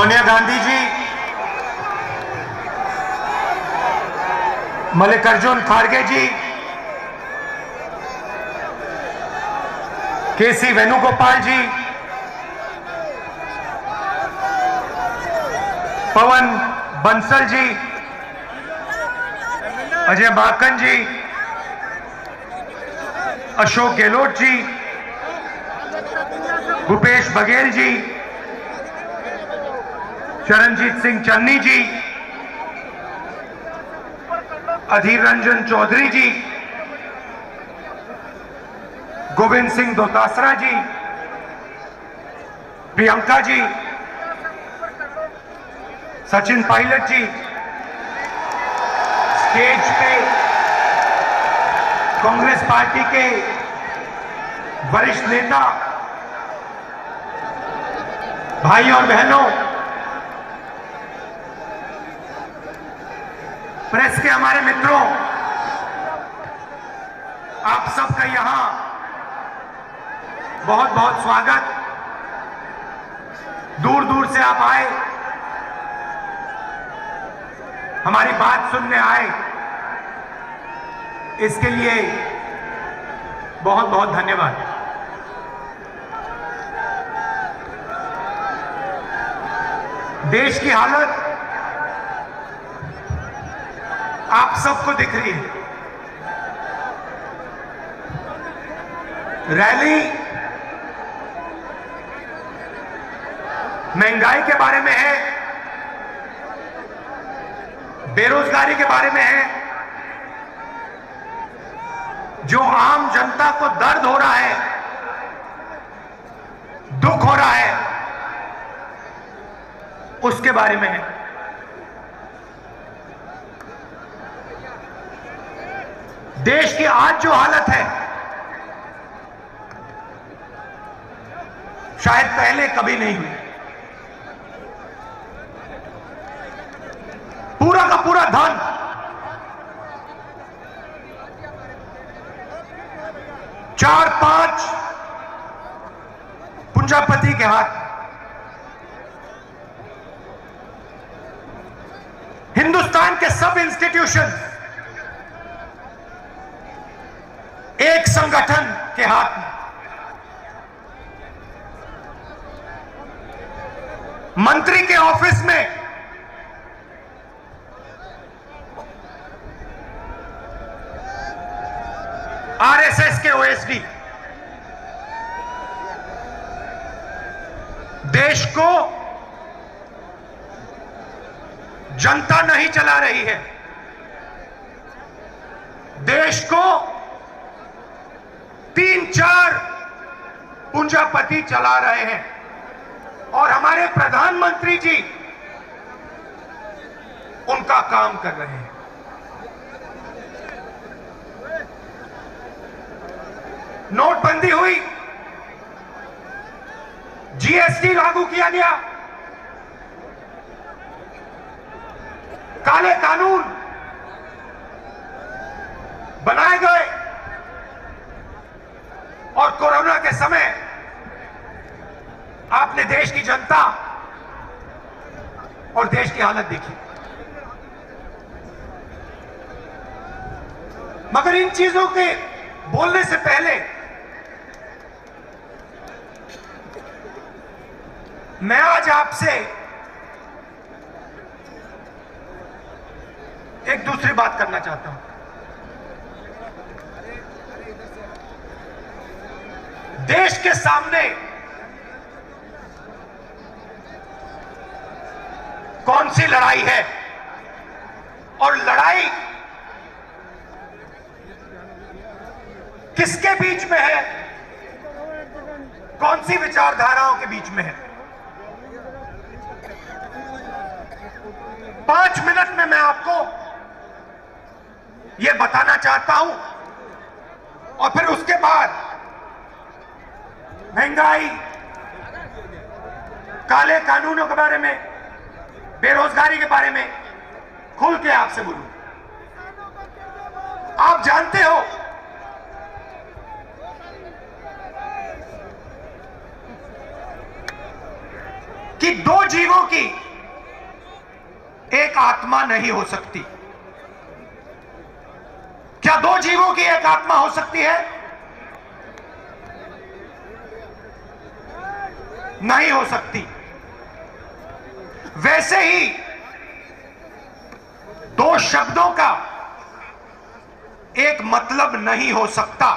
सोनिया गांधी जी, मल्लिकार्जुन खड़गे जी, केसी वेणुगोपाल जी, पवन बंसल जी, अजय माकन जी, अशोक गहलोत जी, भूपेश बघेल जी, चरणजीत सिंह चन्नी जी, अधीर रंजन चौधरी जी, गोविंद सिंह दोतासरा जी, प्रियंका जी, सचिन पायलट जी, स्टेज पे कांग्रेस पार्टी के वरिष्ठ नेता, भाई और बहनों, प्रेस के हमारे मित्रों, आप सबका यहां बहुत बहुत स्वागत। दूर दूर से आप आए, हमारी बात सुनने आए, इसके लिए बहुत बहुत धन्यवाद। देश की हालत आप सबको दिख रही है। रैली महंगाई के बारे में है, बेरोजगारी के बारे में है, जो आम जनता को दर्द हो रहा है, दुख हो रहा है, उसके बारे में है। देश की आज जो हालत है, शायद पहले कभी नहीं हुई। पूरा का पूरा धन चार पांच पूंजीपति के हाथ। हिंदुस्तान के सब इंस्टीट्यूशन एक संगठन के हाथ में। मंत्री के ऑफिस में आरएसएस के ओएसडी। देश को जनता नहीं चला रही है, देश को 3-4 पूंजीपति चला रहे हैं। और हमारे प्रधानमंत्री जी उनका काम कर रहे हैं। नोटबंदी हुई, जीएसटी लागू किया गया, काले कानून बनाए गए, और कोरोना के समय आपने देश की जनता और देश की हालत देखी। मगर इन चीजों के बोलने से पहले मैं आज आपसे एक दूसरी बात करना चाहता हूं। देश के सामने कौन सी लड़ाई है, और लड़ाई किसके बीच में है, कौन सी विचारधाराओं के बीच में है। 5 मिनट में मैं आपको यह बताना चाहता हूं, और फिर उसके बाद महंगाई, काले कानूनों के बारे में, बेरोजगारी के बारे में खुल के आपसे बोलूं। आप जानते हो कि 2 जीवों जीवों की एक आत्मा नहीं हो सकती। क्या दो जीवों की एक आत्मा हो सकती है? नहीं हो सकती। वैसे ही दो शब्दों का एक मतलब नहीं हो सकता।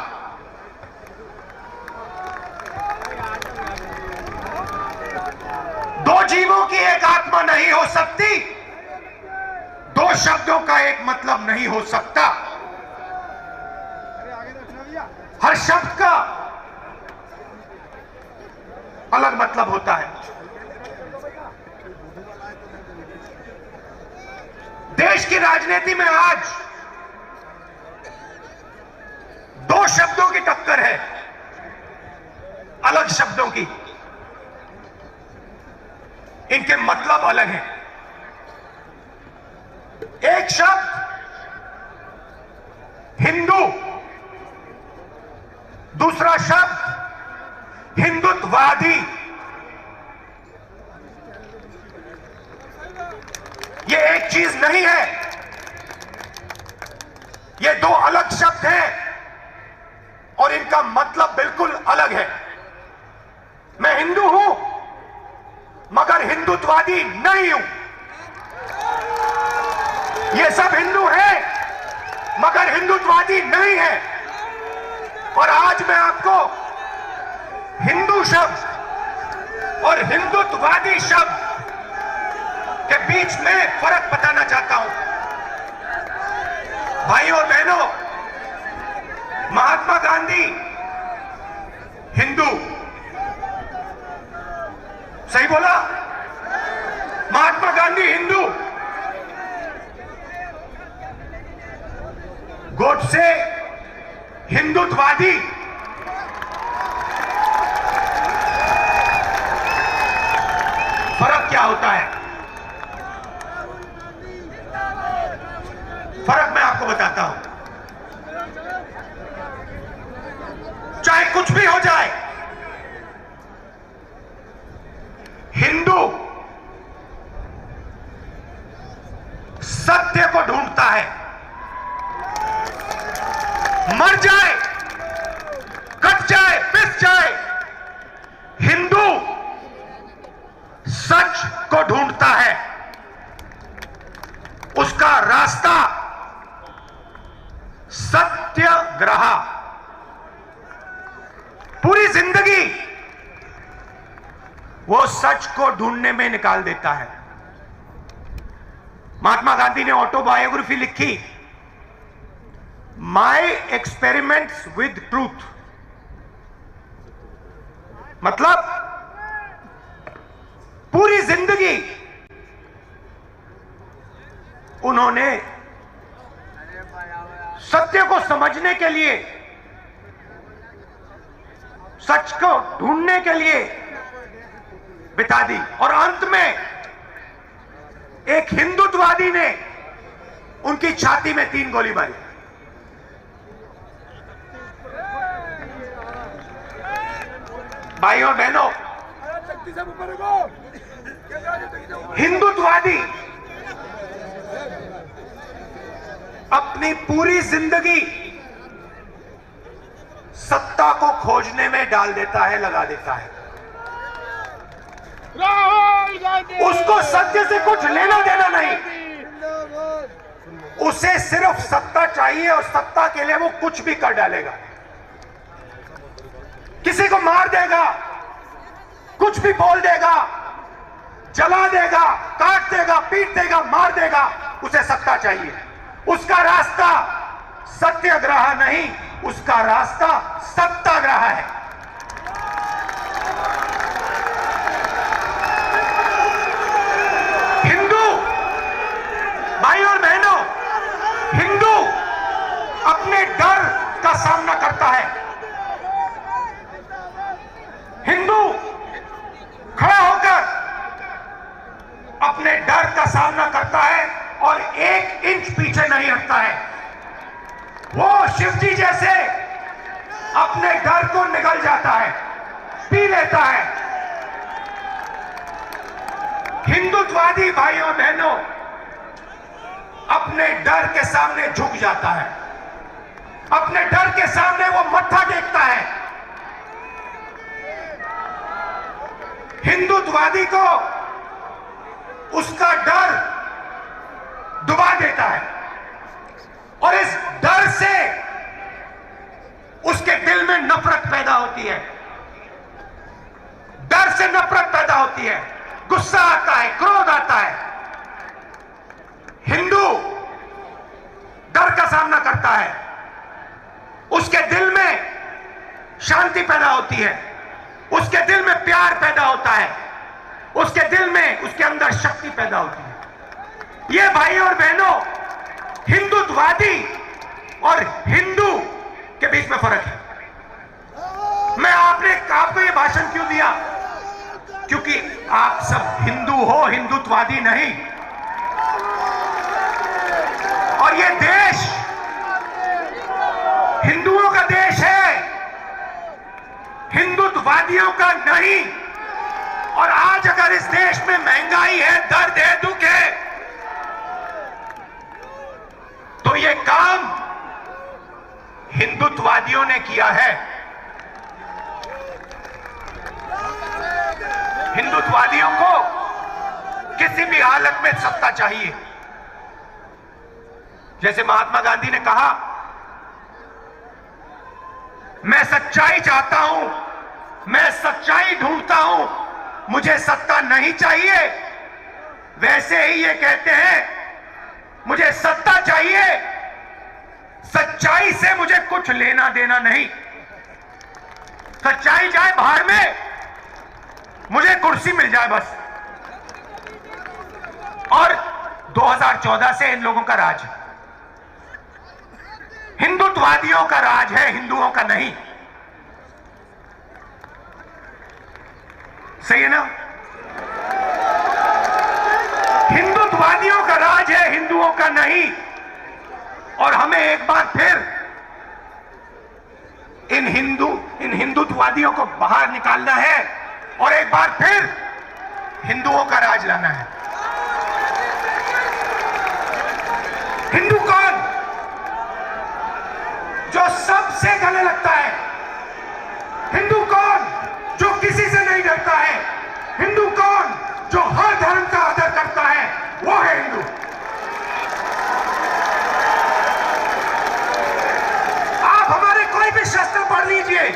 दो जीवों की एक आत्मा नहीं हो सकती, दो शब्दों का एक मतलब नहीं हो सकता। हर शब्द का अलग मतलब होता है। देश की राजनीति में आज दो शब्दों की टक्कर है, अलग शब्दों की। इनके मतलब अलग हैं। एक शब्द हिंदू, दूसरा शब्द हिंदुत्ववादी। ये एक चीज नहीं है, ये दो अलग शब्द हैं और इनका मतलब बिल्कुल अलग है। मैं हिंदू हूं मगर हिंदुत्ववादी नहीं हूं। ये सब हिंदू हैं मगर हिंदुत्ववादी नहीं है। और आज मैं आपको हिंदू शब्द और हिंदुत्ववादी शब्द के बीच में फर्क बताना चाहता हूं। भाइयों और बहनों, महात्मा गांधी हिंदू, सही बोला? महात्मा गांधी हिंदू, गोडसे हिंदुत्ववादी। फर्क क्या होता है? फर्क मैं आपको बताता हूं। चाहे कुछ भी हो जाए, हिंदू सत्य को ढूंढता है। मर जाए, कट जाए, पिस जाए, हिंदू सच को ढूंढता है। उसका रास्ता सत्याग्रह। पूरी जिंदगी वो सच को ढूंढने में निकाल देता है। महात्मा गांधी ने ऑटोबायोग्राफी लिखी, माय एक्सपेरिमेंट्स विद ट्रूथ। मतलब पूरी जिंदगी उन्होंने सत्य को समझने के लिए, सच को ढूंढने के लिए बिता दी। और अंत में एक हिंदुत्ववादी ने उनकी छाती में 3 गोली मारी। भाइयों और बहनों, हिंदुत्ववादी अपनी पूरी जिंदगी सत्ता को खोजने में डाल देता है, लगा देता है। उसको सत्य से कुछ लेना देना नहीं, उसे सिर्फ सत्ता चाहिए और सत्ता के लिए वो कुछ भी कर डालेगा। किसी को मार देगा, कुछ भी बोल देगा, जला देगा, काट देगा, पीट देगा, मार देगा, उसे सत्ता चाहिए। उसका रास्ता सत्याग्रह नहीं, उसका रास्ता सत्याग्रह है। हिंदू भाइयों और बहनों, हिंदू अपने डर का सामना करता है। हिंदू खड़ा होकर अपने डर का सामना करता है और 1 इंच पीछे नहीं हटता है। वो शिवजी जैसे अपने डर को निगल जाता है, पी लेता है। हिंदुत्ववादी भाइयों बहनों अपने डर के सामने झुक जाता है, अपने डर के सामने वो मत्था टेकता है। हिंदुत्ववादी को उसका डर डुबा देता है और इस डर से उसके दिल में नफरत पैदा होती है, डर से नफरत पैदा होती है, गुस्सा आता है, क्रोध आता है। हिंदू डर का सामना करता है, उसके दिल में शांति पैदा होती है, उसके दिल में प्यार पैदा होता है, उसके दिल में, उसके अंदर शक्ति पैदा होती है। ये भाई और बहनों, हिंदुत्ववादी और हिंदू के बीच में फर्क है। मैं आपको ये भाषण क्यों दिया? क्योंकि आप सब हिंदू हो, हिंदुत्ववादी नहीं। और ये देश हिंदुओं का देश है, हिंदुत्ववादियों का नहीं। और आज अगर इस देश में महंगाई है, दर्द है, दुख है, तो ये काम हिंदुत्ववादियों ने किया है। हिंदुत्ववादियों को किसी भी हालत में सत्ता चाहिए। जैसे महात्मा गांधी ने कहा, मैं सच्चाई चाहता हूं, मैं सच्चाई ढूंढता हूं, मुझे सत्ता नहीं चाहिए। वैसे ही ये कहते हैं, मुझे सत्ता चाहिए, सच्चाई से मुझे कुछ लेना देना नहीं। सच्चाई जाए बाहर में, मुझे कुर्सी मिल जाए बस। और 2014 से इन लोगों का राज है, हिंदुत्ववादियों का राज है, हिंदुओं का नहीं। सही है ना? हिंदुत्ववादियों का राज है, हिंदुओं का नहीं। और हमें एक बार फिर इन हिंदुत्ववादियों को बाहर निकालना है और एक बार फिर हिंदुओं का राज लाना है। हिंदू कौन? जो सबसे गले लगता है। हिंदू कौन? जो किसी से नहीं डरता है। हिंदू कौन? जो हर धर्म का आदर करता है, वो है हिंदू। आप हमारे कोई भी शास्त्र पढ़ लीजिए,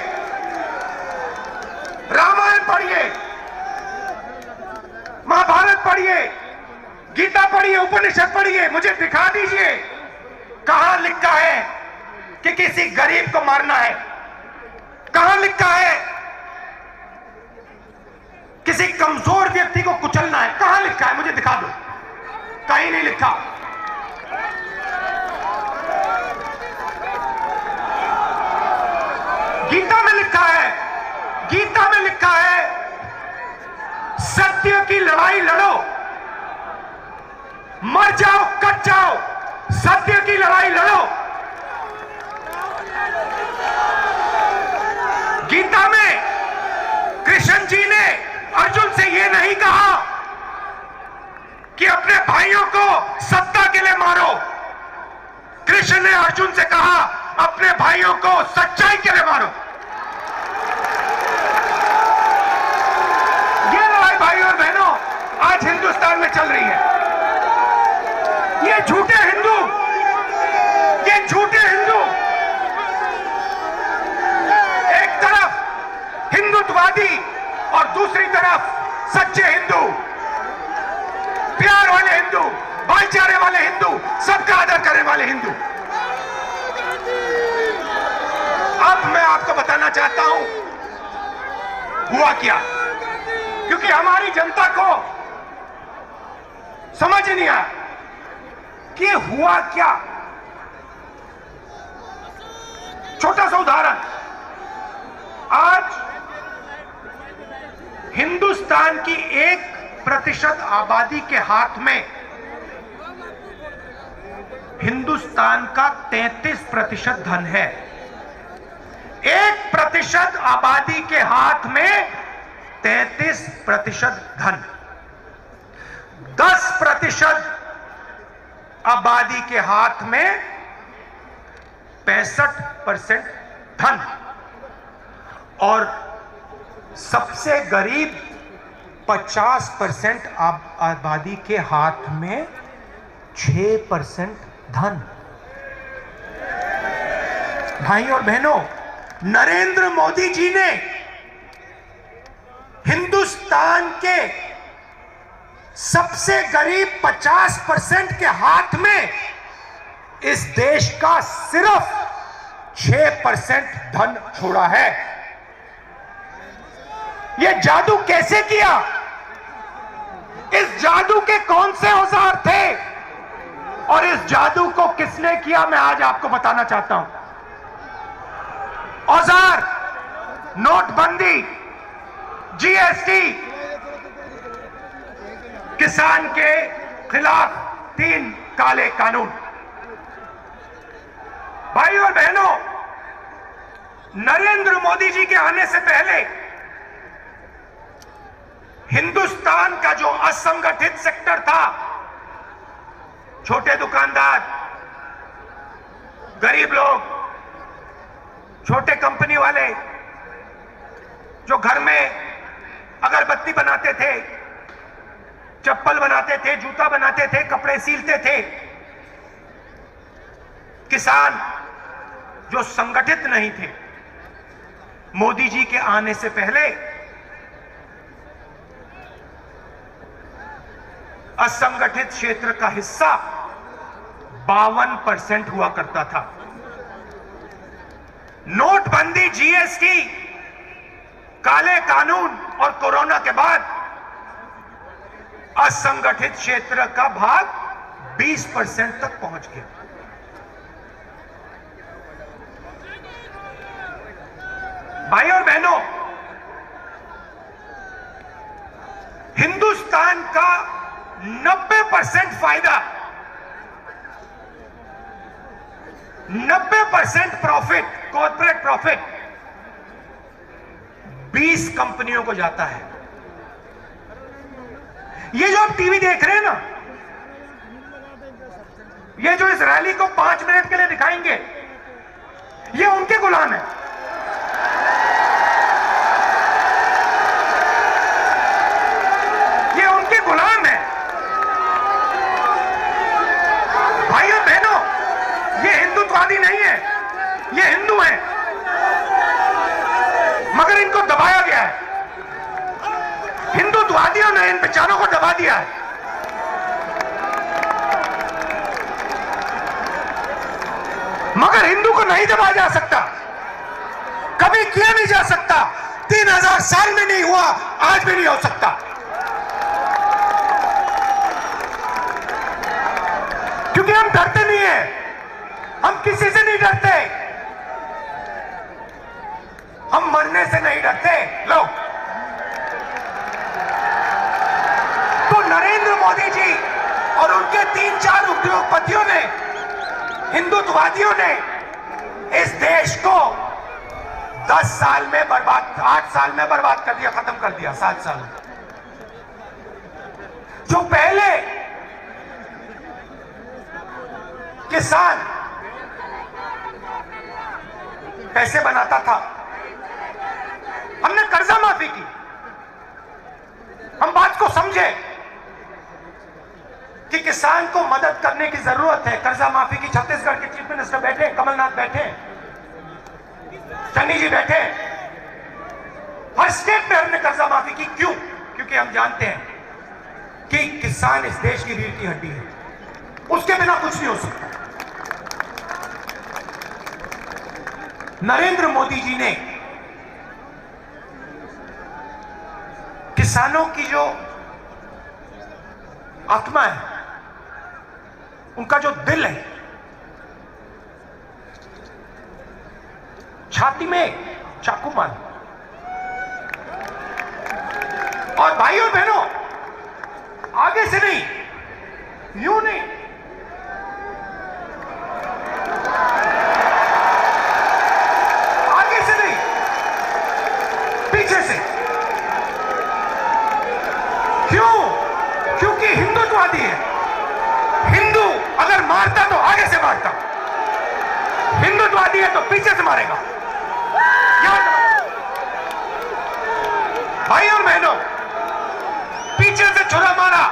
रामायण पढ़िए, महाभारत पढ़िए, गीता पढ़िए, उपनिषद पढ़िए, मुझे दिखा दीजिए कहां लिखा है कि किसी गरीब को मारना है। कहां लिखा है किसी कमजोर व्यक्ति को कुचलना है? कहां लिखा है? मुझे दिखा दो। कहीं नहीं लिखा। गीता में लिखा है, गीता में लिखा है, सत्य की लड़ाई लड़ो, मर जाओ, कट जाओ, सत्य की लड़ाई लड़ो। गीता में कृष्ण जी ने अर्जुन से यह नहीं कहा कि अपने भाइयों को सत्ता के लिए मारो। कृष्ण ने अर्जुन से कहा, अपने भाइयों को सच्चाई के लिए मारो। ये लड़ाई भाई और बहनों आज हिंदुस्तान में चल रही है। ये झूठे हिंदू, ये झूठे हिंदू एक तरफ हिंदुत्ववादी और दूसरी तरफ सच्चे हिंदू, प्यार वाले हिंदू, भाईचारे वाले हिंदू, सबका आदर करने वाले हिंदू। अब मैं आपको बताना चाहता हूं हुआ क्या, क्योंकि हमारी जनता को समझ नहीं आया कि हुआ क्या। छोटा सा उदाहरण, आज हिंदुस्तान की 1% आबादी के हाथ में हिंदुस्तान का 33% धन है। 1% आबादी के हाथ में 33% धन। 10% आबादी के हाथ में 65% धन और सबसे गरीब 50% आबादी के हाथ में 6% धन। भाई और बहनों, नरेंद्र मोदी जी ने हिंदुस्तान के सबसे गरीब 50% के हाथ में इस देश का सिर्फ 6% धन छोड़ा है। यह जादू कैसे किया? इस जादू के कौन से औजार थे और इस जादू को किसने किया, मैं आज आपको बताना चाहता हूं। औजार नोटबंदी, जीएसटी, किसान के खिलाफ 3 काले कानून। भाई और बहनों, नरेंद्र मोदी जी के आने से पहले हिंदुस्तान का जो असंगठित सेक्टर था, छोटे दुकानदार, गरीब लोग, छोटे कंपनी वाले जो घर में अगरबत्ती बनाते थे, चप्पल बनाते थे, जूता बनाते थे, कपड़े सीलते थे, किसान जो संगठित नहीं थे, मोदी जी के आने से पहले असंगठित क्षेत्र का हिस्सा 52% हुआ करता था। नोटबंदी, जीएसटी, काले कानून और कोरोना के बाद असंगठित क्षेत्र का भाग 20% तक पहुंच गया। भाई और बहनों, हिंदुस्तान का 90% फायदा, 90% प्रॉफिट, कॉर्पोरेट प्रॉफिट 20 कंपनियों को जाता है। ये जो आप टीवी देख रहे हैं ना, ये जो इस रैली को 5 मिनट के लिए दिखाएंगे, ये उनके गुलाम है। ये उनके गुलाम है। भाइयों बहनों, ये हिंदुत्ववादी नहीं है, ये हिंदू हैं, मगर इनको दबाया गया है। हिंदुत्ववादियों ने इन बेचारों को दबा दिया है। मगर हिंदू को नहीं दबाया जा सकता, कभी किया नहीं जा सकता, 3000 साल में नहीं हुआ, आज भी नहीं हो सकता। क्योंकि हम डरते नहीं है, हम किसी से नहीं डरते, हम मरने से नहीं डरते। लो, तो नरेंद्र मोदी जी और उनके 3-4 उद्योगपतियों ने, हिंदुत्ववादियों ने इस देश को 10 साल में बर्बाद, 8 साल में बर्बाद कर दिया, खत्म कर दिया। 7 साल में जो पहले किसान पैसे बनाता था, हमने कर्जा माफी की। हम बात को समझे कि किसान को मदद करने की जरूरत है। कर्जा माफी की छत्तीसगढ़ के चीफ मिनिस्टर बैठे, कमलनाथ बैठे, चन्नी जी बैठे, हर स्टेट में हमने कर्जा माफी की। क्यों? क्योंकि हम जानते हैं कि किसान इस देश की रीढ़ की हड्डी है, उसके बिना कुछ नहीं हो सकता। नरेंद्र मोदी जी ने किसानों की जो आत्मा है, उनका जो दिल है, छाती में चाकू मार। और भाइयों बहनों, आगे से नहीं, यूं नहीं, आगे से नहीं, पीछे से। क्यों? क्योंकि हिंदुत्ववादी है तो पीछे से मारेगा। भाई और बहनों, पीछे से छुरा मारा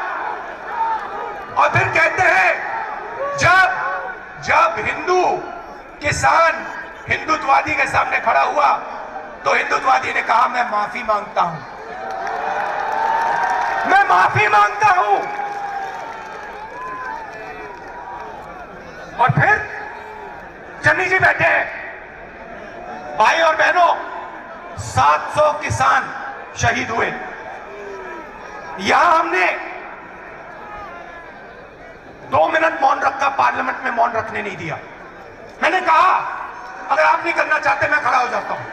और फिर कहते हैं जब हिंदू किसान हिंदुत्ववादी के सामने खड़ा हुआ तो हिंदुत्ववादी ने कहा मैं माफी मांगता हूं, मैं माफी मांगता हूं। और फिर चन्नी जी बैठे हैं। भाई और बहनों, 700 किसान शहीद हुए। यहां हमने 2 मिनट मौन रखा, पार्लियामेंट में मौन रखने नहीं दिया। मैंने कहा अगर आप नहीं करना चाहते मैं खड़ा हो जाता हूं।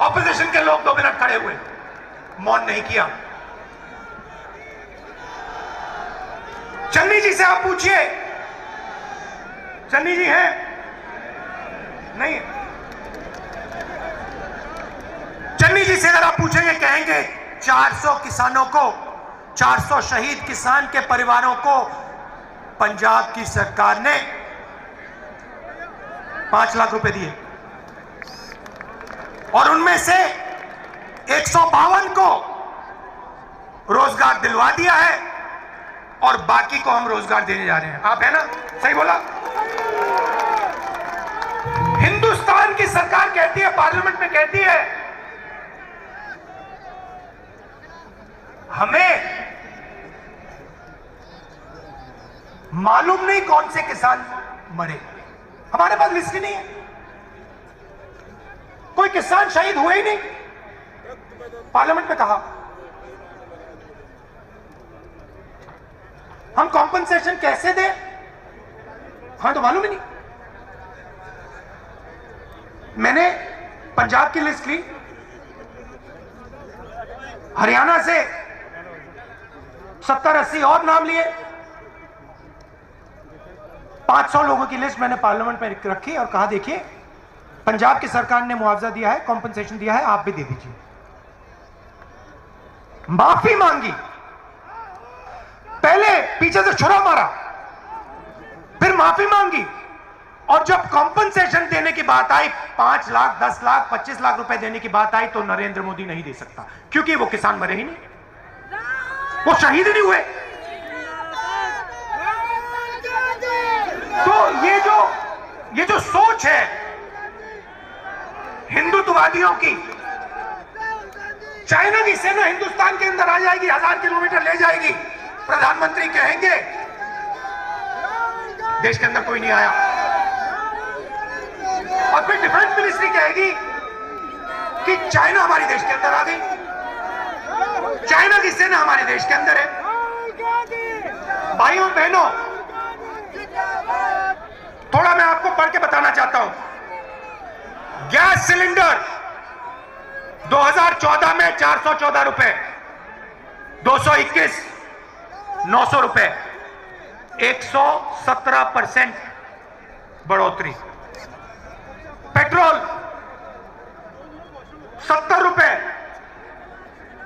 ऑपोजिशन के लोग 2 मिनट खड़े हुए, मौन नहीं किया। चन्नी जी से आप पूछिए, चन्नी जी हैं? नहीं। चन्नी जी से अगर आप पूछेंगे कहेंगे 400 किसानों को, 400 शहीद किसान के परिवारों को पंजाब की सरकार ने 5 लाख रुपए दिए और उनमें से 152 को रोजगार दिलवा दिया है और बाकी को हम रोजगार देने जा रहे हैं। आप है ना? सही बोला। हिंदुस्तान की सरकार कहती है, पार्लियामेंट में कहती है हमें मालूम नहीं कौन से किसान मरे, हमारे पास लिस्ट ही नहीं है, कोई किसान शहीद हुए ही नहीं। पार्लियामेंट में कहा हम कॉम्पनसेशन कैसे दें, हाँ तो मालूम ही नहीं। मैंने पंजाब की लिस्ट ली, हरियाणा से 70-80 और नाम लिए, 500 लोगों की लिस्ट मैंने पार्लियामेंट में रखी और कहा देखिए पंजाब की सरकार ने मुआवजा दिया है, कॉम्पनसेशन दिया है, आप भी दे दीजिए। माफी मांगी, पहले पीछे से छुरा मारा, फिर माफी मांगी और जब कॉम्पनसेशन देने की बात आई, 5 लाख 10 लाख 25 लाख रुपए देने की बात आई तो नरेंद्र मोदी नहीं दे सकता क्योंकि वो किसान मरे ही नहीं, वो शहीद नहीं हुए। तो ये जो सोच है हिंदुत्ववादियों की, चाइना की सेना हिंदुस्तान के अंदर आ जाएगी, 1000 किलोमीटर ले जाएगी, प्रधानमंत्री कहेंगे देश के अंदर कोई नहीं आया, और फिर डिफेंस मिनिस्ट्री कहेगी कि चाइना हमारे देश के अंदर आ गई, चाइना की सेना हमारे देश के अंदर है। भाइयों बहनों, थोड़ा मैं आपको पढ़ के बताना चाहता हूं। गैस सिलेंडर 2014 में 414 रुपए, 221 900 रुपए, 117% बढ़ोतरी। पेट्रोल 70 रुपए,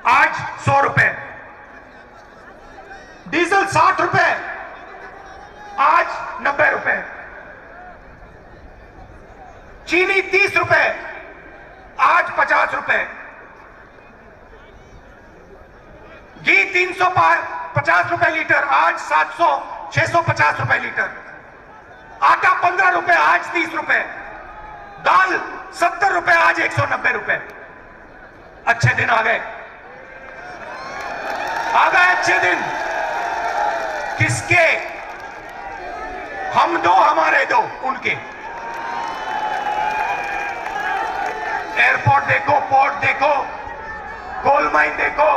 आज 100 रुपए। डीजल 60 रुपए, आज 90 रुपए। चीनी 30 रुपए, आज 50 रुपए। घी 350 रुपए लीटर, आज 650 रुपए लीटर। आटा 15 रुपए, आज 30 रुपए। दाल 70 रुपए, आज 190 रुपए। अच्छे दिन आ गए, अच्छे दिन। किसके? हम दो हमारे दो, उनके। एयरपोर्ट देखो, पोर्ट देखो, कोल माइन देखो,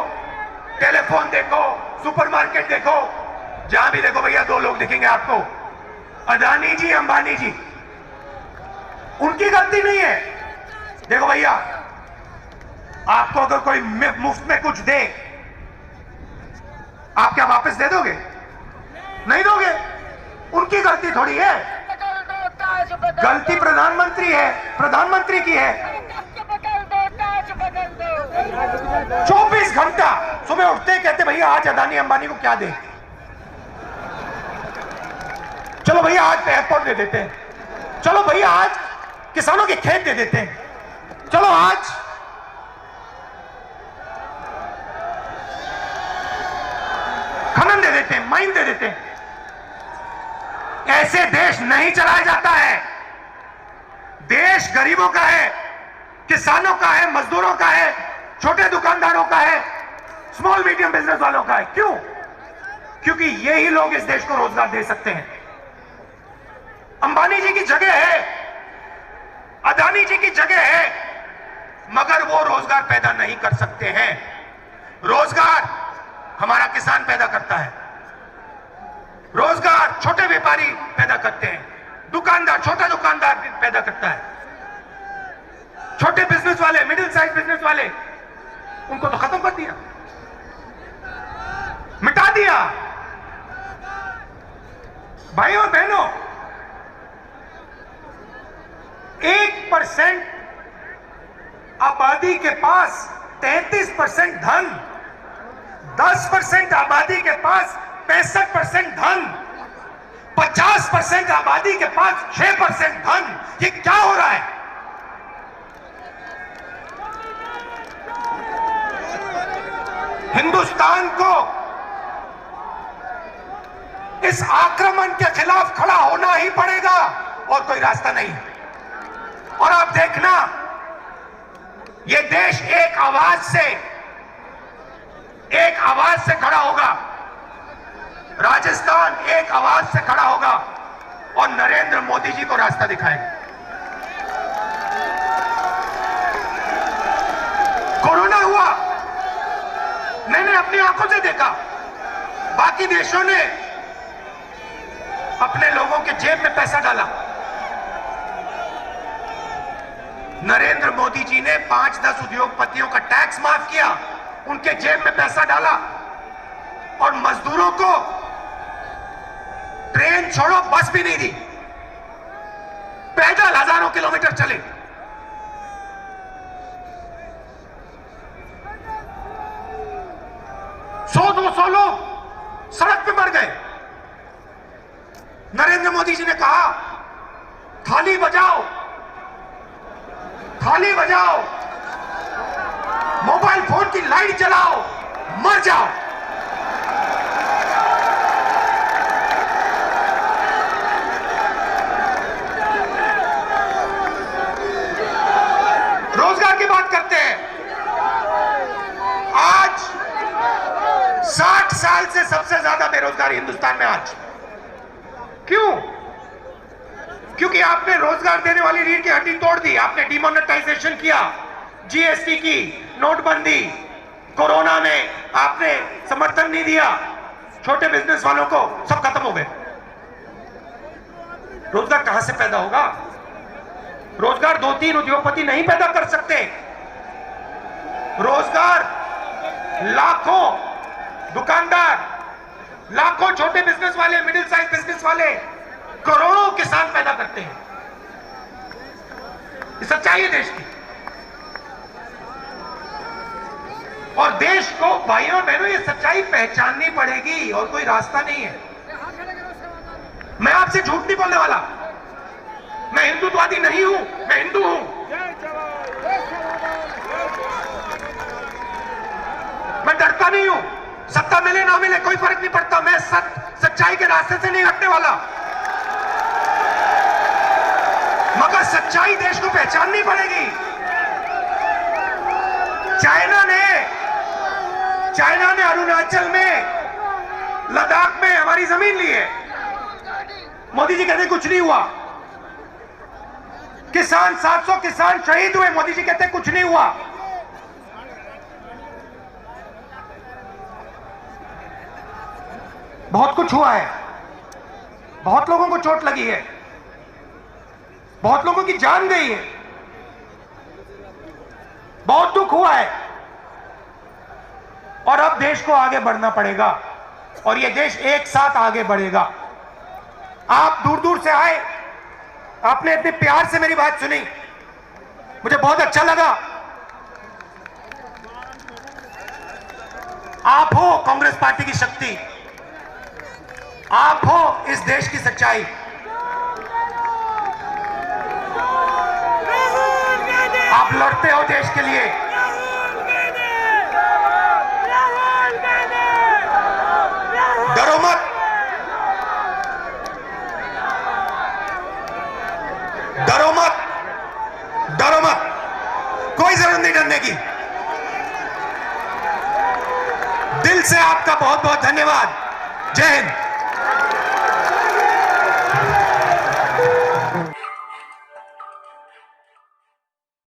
टेलीफोन देखो, सुपरमार्केट देखो, जहां भी देखो भैया 2 लोग दिखेंगे आपको, अदानी जी, अंबानी जी। उनकी गलती नहीं है। देखो भैया, आपको अगर कोई मुफ्त में कुछ दे, आप क्या वापस दे दोगे? नहीं दोगे। उनकी गलती थोड़ी है, गलती प्रधानमंत्री है, प्रधानमंत्री की है। 24 घंटा सुबह उठते कहते भैया आज अदानी अंबानी को क्या दे, चलो भैया आज एयरपोर्ट दे देते हैं, चलो भैया आज किसानों के खेत दे देते हैं। चलो आज खनन दे देते हैं, माइन दे देते हैं। ऐसे देश नहीं चलाया जाता है। देश गरीबों का है, किसानों का है, मजदूरों का है, छोटे दुकानदारों का है, स्मॉल मीडियम बिजनेस वालों का है। क्यों? क्योंकि यही लोग इस देश को रोजगार दे सकते हैं। अंबानी जी की जगह है, अदानी जी की जगह है, मगर वो रोजगार पैदा नहीं कर सकते हैं। रोजगार हमारा किसान पैदा करता है, रोजगार छोटे व्यापारी पैदा करते हैं, दुकानदार, छोटा दुकानदार पैदा करता है। छोटे बिजनेस वाले, मिडिल साइज बिजनेस वाले, उनको तो खत्म कर दिया, मिटा दिया। भाइयों और बहनों, 1% आबादी के पास 33% धन, 10% आबादी के पास 65% धन, 50% आबादी के पास 6% धन। ये क्या हो रहा है? हिंदुस्तान को इस आक्रमण के खिलाफ खड़ा होना ही पड़ेगा और कोई रास्ता नहीं। और आप देखना, ये देश एक आवाज से खड़ा होगा। राजस्थान एक आवाज से खड़ा होगा और नरेंद्र मोदी जी को रास्ता दिखाएगा। कोरोना हुआ, मैंने अपनी आंखों से देखा। बाकी देशों ने अपने लोगों के जेब में पैसा डाला। नरेंद्र मोदी जी ने 5-10 उद्योगपतियों का टैक्स माफ किया, उनके जेब में पैसा डाला और मजदूरों को ट्रेन छोड़ो, बस भी नहीं दी, पैदल हजारों किलोमीटर चले। सौ 200 लोग सड़क पे मर गए। नरेंद्र मोदी जी ने कहा, थाली बजाओ, थाली बजाओ, मोबाइल फोन की लाइट जलाओ, मर जाओ। रोजगार की बात करते हैं। आज 60 साल से सबसे ज्यादा बेरोजगारी हिंदुस्तान में आज। क्यों? क्योंकि आपने रोजगार देने वाली रीढ़ की हड्डी तोड़ दी। आपने डिमोनेटाइजेशन किया, जीएसटी की, नोटबंदी, कोरोना में आपने समर्थन नहीं दिया, छोटे बिजनेस वालों को, सब खत्म हो गए। रोजगार कहां से पैदा होगा? रोजगार 2-3 उद्योगपति नहीं पैदा कर सकते। रोजगार लाखों दुकानदार, लाखों छोटे बिजनेस वाले, मिडिल साइज बिजनेस वाले, करोड़ों किसान पैदा करते हैं। ये सच्चाई है देश की। और देश को, भाइयों बहनों, ये सच्चाई पहचाननी पड़ेगी और कोई रास्ता नहीं है। मैं आपसे झूठ नहीं बोलने वाला। मैं हिंदुत्ववादी नहीं हूं, मैं हिंदू हूं। मैं डरता नहीं हूं। सत्ता मिले ना मिले कोई फर्क नहीं पड़ता। मैं सच्चाई के रास्ते से नहीं हटने वाला। मगर सच्चाई देश को पहचाननी पड़ेगी। चाइना ने अरुणाचल में, लद्दाख में हमारी जमीन ली है। मोदी जी कहते कुछ नहीं हुआ। किसान, 700 किसान शहीद हुए, मोदी जी कहते कुछ नहीं हुआ। बहुत कुछ हुआ है। बहुत लोगों को चोट लगी है, बहुत लोगों की जान गई है, बहुत दुख हुआ है। और अब देश को आगे बढ़ना पड़ेगा और यह देश एक साथ आगे बढ़ेगा। आप दूर दूर से आए, आपने इतने प्यार से मेरी बात सुनी, मुझे बहुत अच्छा लगा। आप हो कांग्रेस पार्टी की शक्ति, आप हो इस देश की सच्चाई। करते हो देश के लिए। डरो मत, डरो मत, डरो मत, कोई जरूरत नहीं डरने की। दिल से आपका बहुत बहुत धन्यवाद। जय हिंद।